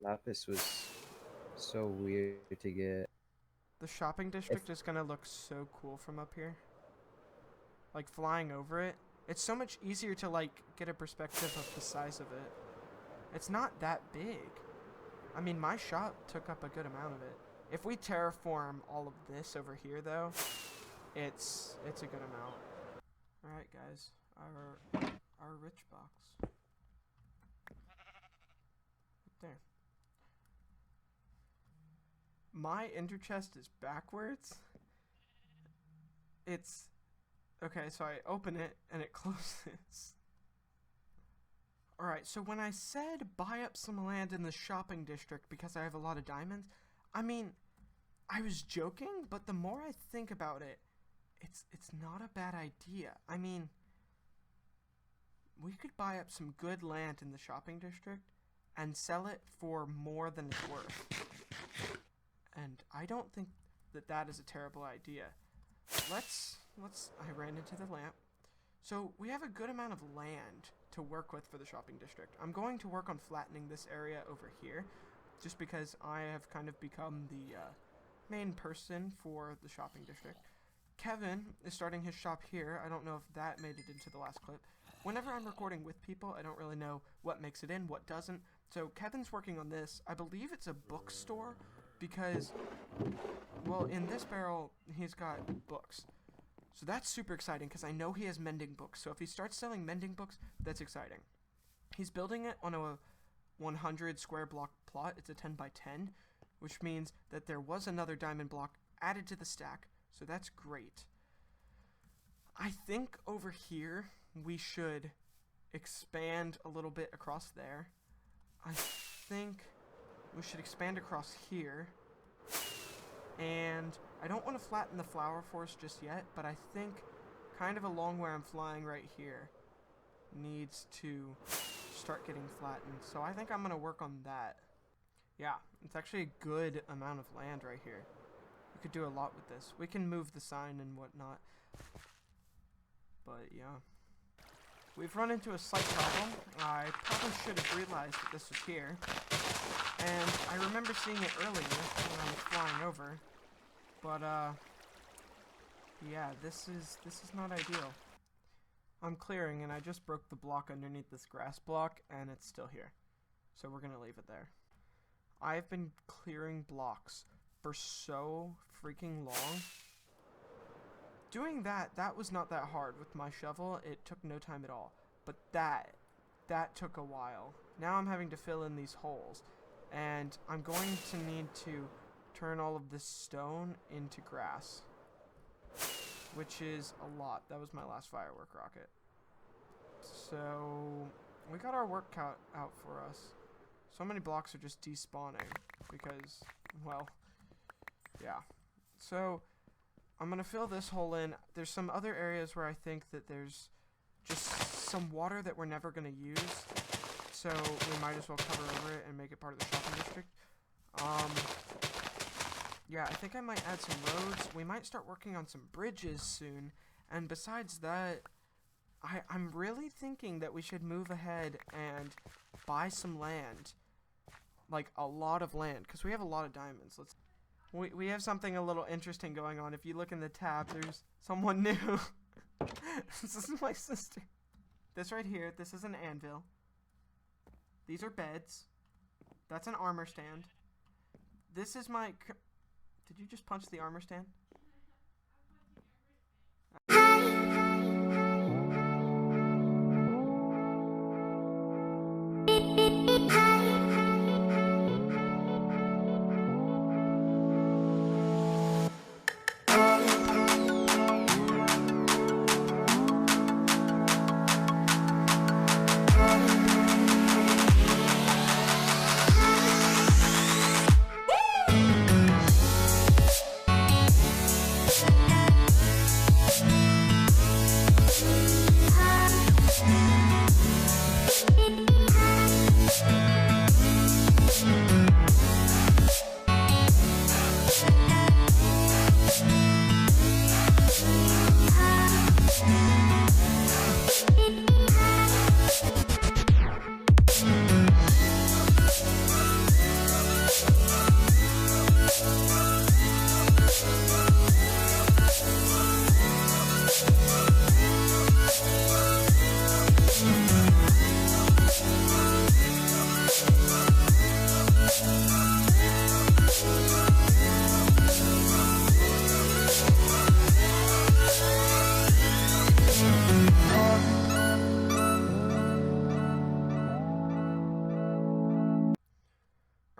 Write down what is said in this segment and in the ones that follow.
lapis was so weird to get. The shopping district is gonna look so cool from up here. Like flying over it. It's so much easier to like get a perspective of the size of it. It's not that big. I mean, my shop took up a good amount of it. If we terraform all of this over here though, it's a good amount. Alright guys, our rich box. Right there. My ender chest is backwards. It's okay, so I open it and it closes. Alright, so when I said buy up some land in the shopping district because I have a lot of diamonds, I mean, I was joking, but the more I think about it, it's not a bad idea. I mean, we could buy up some good land in the shopping district and sell it for more than it's worth. And I don't think that is a terrible idea. I ran into the lamp. So we have a good amount of land to work with for the shopping district. I'm going to work on flattening this area over here, just because I have kind of become the main person for the shopping district. Kevin is starting his shop here. I don't know if that made it into the last clip. Whenever I'm recording with people, I don't really know what makes it in, what doesn't. So Kevin's working on this. I believe it's a bookstore because, well, in this barrel, he's got books. So that's super exciting because I know he has mending books. So if he starts selling mending books, that's exciting. He's building it on a 100 square block plot. It's a 10 by 10, which means that there was another diamond block added to the stack. So that's great. I think over here we should expand a little bit across there. I think we should expand across here. And I don't want to flatten the flower forest just yet, but I think kind of along where I'm flying right here needs to start getting flattened. So I think I'm going to work on that. Yeah, it's actually a good amount of land right here. We could do a lot with this. We can move the sign and whatnot. But yeah. We've run into a slight problem. I probably should have realized that this was here. And I remember seeing it earlier when I was flying over. But yeah, this is not ideal. I'm clearing and I just broke the block underneath this grass block and it's still here. So we're gonna leave it there. I've been clearing blocks for so freaking long. Doing that was not that hard with my shovel. It took no time at all. But that took a while. Now I'm having to fill in these holes. And I'm going to need to turn all of this stone into grass. Which is a lot. That was my last firework rocket. So we got our work cut out for us. So many blocks are just despawning. Because, well, yeah. So I'm going to fill this hole in. There's some other areas where I think that there's just some water that we're never going to use. So we might as well cover over it and make it part of the shopping district. Yeah, I think I might add some roads. We might start working on some bridges soon. And besides that, I'm really thinking that we should move ahead and buy some land. Like, a lot of land. Because we have a lot of diamonds. We have something a little interesting going on. If you look in the tab, there's someone new. This is my sister. This right here, this is an anvil. These are beds. That's an armor stand. This is my... Did you just punch the armor stand?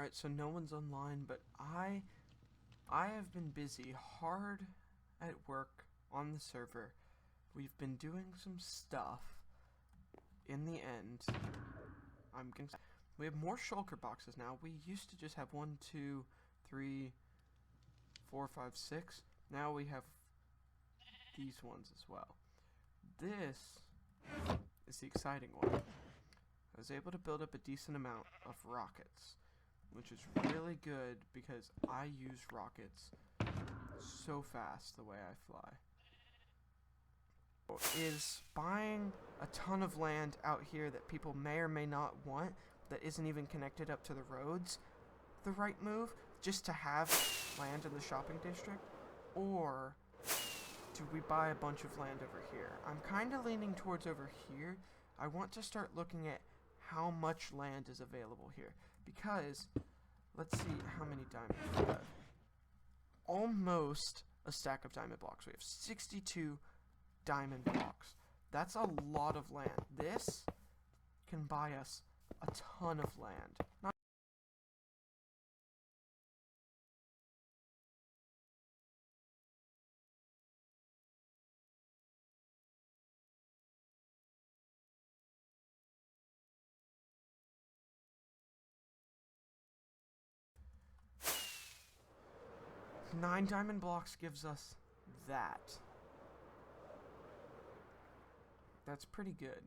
Alright, so no one's online, but I have been busy hard at work on the server. We've been doing some stuff. In the end, we have more shulker boxes now. We used to just have 1, 2, 3, 4, 5, 6. Now we have these ones as well. This is the exciting one. I was able to build up a decent amount of rockets, which is really good because I use rockets so fast the way I fly. Is buying a ton of land out here that people may or may not want, that isn't even connected up to the roads, the right move, just to have land in the shopping district? Or do we buy a bunch of land over here? I'm kind of leaning towards over here. I want to start looking at how much land is available here, because let's see how many diamonds we have. Almost a stack of diamond blocks. We have 62 diamond blocks. That's a lot of land. This can buy us a ton of land. Not 9 diamond blocks gives us that. That's pretty good.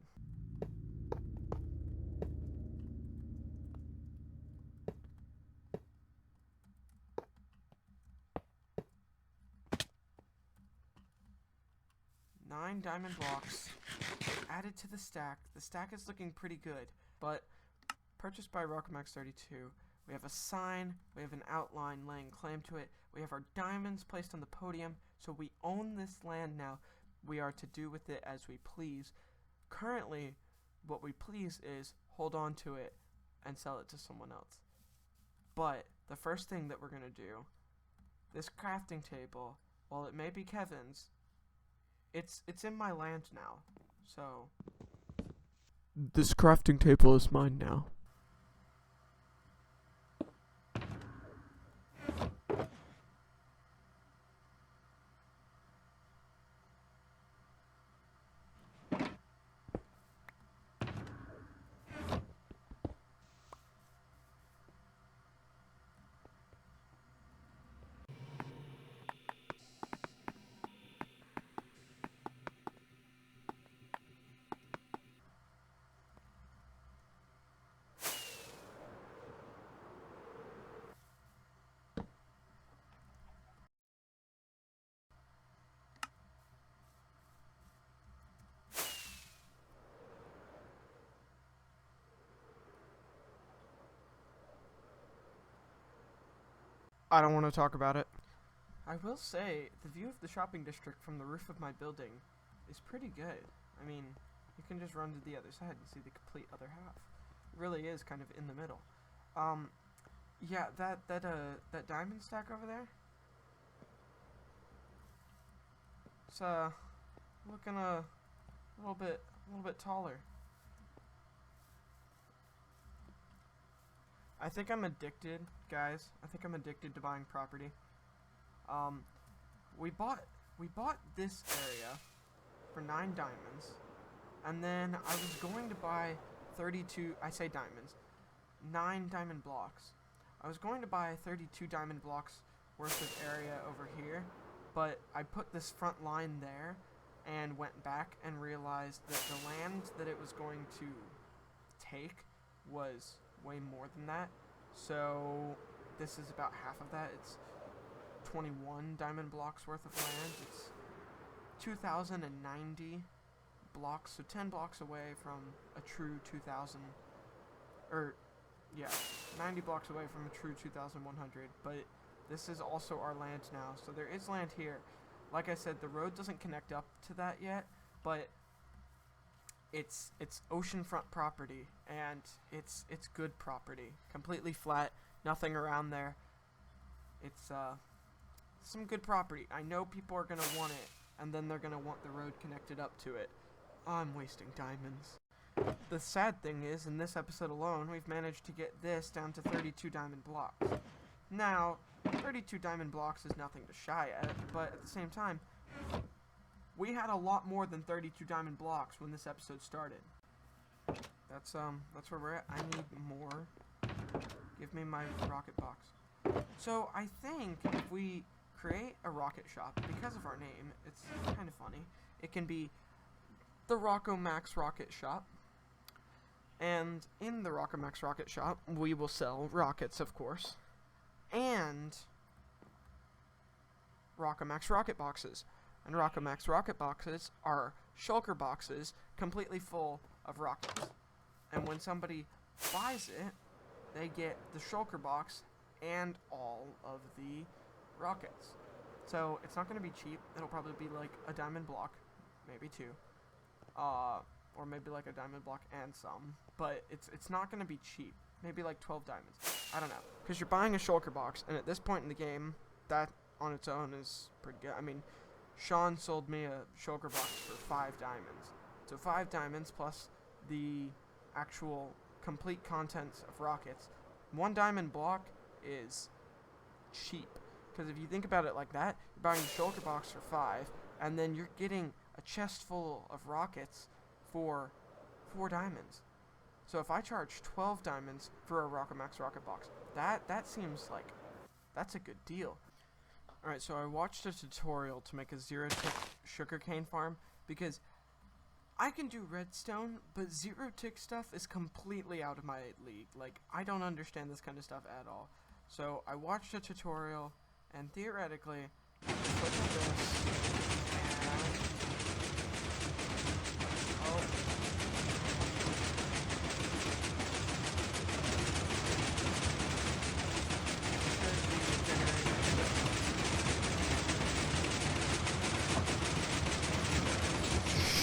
Nine diamond blocks added to the stack. The stack is looking pretty good, but purchased by RocketMax32. We have a sign, we have an outline laying claim to it, we have our diamonds placed on the podium, so we own this land now. We are to do with it as we please. Currently, what we please is hold on to it and sell it to someone else. But the first thing that we're going to do, this crafting table, while it may be Kevin's, it's in my land now. So this crafting table is mine now. I don't want to talk about it. I will say, the view of the shopping district from the roof of my building is pretty good. I mean, you can just run to the other side and see the complete other half. It really is kind of in the middle. Yeah, that diamond stack over there, it's looking a little bit taller. I think I'm addicted, guys. I think I'm addicted to buying property. We bought this area for 9 diamonds, and then I was going to buy 32, I say diamonds, 9 diamond blocks. I was going to buy 32 diamond blocks worth of area over here, but I put this front line there and went back and realized that the land that it was going to take was way more than that. So this is about half of that. It's 21 diamond blocks worth of land. It's 2,090 blocks, so 10 blocks away from a true 2,000, or yeah, 90 blocks away from a true 2,100, but this is also our land now, so there is land here. Like I said, the road doesn't connect up to that yet, but it's oceanfront property, and it's good property. Completely flat, nothing around there. It's some good property. I know people are gonna want it, and then they're gonna want the road connected up to it. I'm wasting diamonds. The sad thing is, in this episode alone, we've managed to get this down to 32 diamond blocks. Now, 32 diamond blocks is nothing to shy at, but at the same time, we had a lot more than 32 diamond blocks when this episode started. That's where we're at. I need more. Give me my rocket box. So I think if we create a rocket shop, because of our name, it's kind of funny. It can be the Rocco Max Rocket Shop. And in the Rocco Max Rocket Shop, we will sell rockets, of course. And Rocco Max Rocket Boxes. And Rocco Max Rocket Boxes are shulker boxes completely full of rockets. And when somebody buys it, they get the shulker box and all of the rockets. So it's not going to be cheap. It'll probably be like a diamond block, maybe two, or maybe like a diamond block and some. But it's not going to be cheap. Maybe like 12 diamonds. I don't know, because you're buying a shulker box, and at this point in the game, that on its own is pretty good. I mean, Sean sold me a shulker box for 5 diamonds. So 5 diamonds plus the actual complete contents of rockets. 1 diamond block is cheap. Because if you think about it like that, you're buying a shulker box for 5, and then you're getting a chest full of rockets for 4 diamonds. So if I charge 12 diamonds for a Rocco Max rocket box, that seems like that's a good deal. Alright, so I watched a tutorial to make a 0-tick sugarcane farm, because I can do redstone, but 0-tick stuff is completely out of my league. Like, I don't understand this kind of stuff at all. So I watched a tutorial, and theoretically, I can click on this, and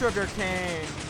sugar cane.